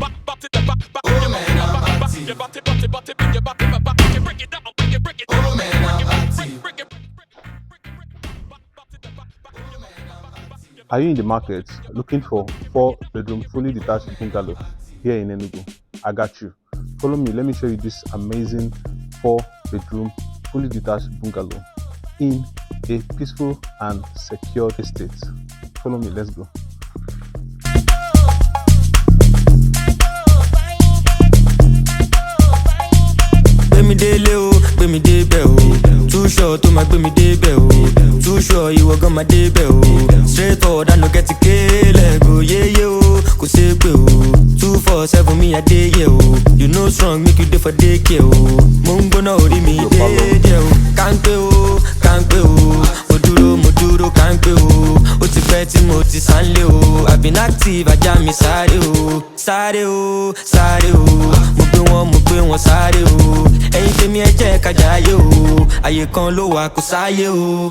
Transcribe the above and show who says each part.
Speaker 1: Oh man, I'm active. Oh man, I'm active.
Speaker 2: Are you in the market looking for 4-bedroom fully detached bungalow here in Enugu? I got you. Follow me, let me show you this amazing 4-bedroom fully detached bungalow in a peaceful and secure estate. Follow me, let's go.
Speaker 3: Gbémi délé o, gbémi débẹ̀ o. Too sure tó máa gbémi débẹ̀ o. Too sure ìwọ gan máa débẹ̀ o. Straight forward I no get to kéèlẹ̀ go yéyé o. Kò ṣeé pé o. 247 mi àdéyẹ o. You know strong make you dey for daycare o. Mo ń gbóná orí mi déédéé o. Kánpé o, kánpé o. Mo dúró kánpé o. Ó ti pẹ́ tí mo ti sánlé o. I've been active ajá mi sáré o. Sáré o, sáré o. Mo gbé wọn sáré o. Ẹ̀yin tèmi ẹ jẹ́ ká jayé o. Àyè kan ló wà kò sáyé o.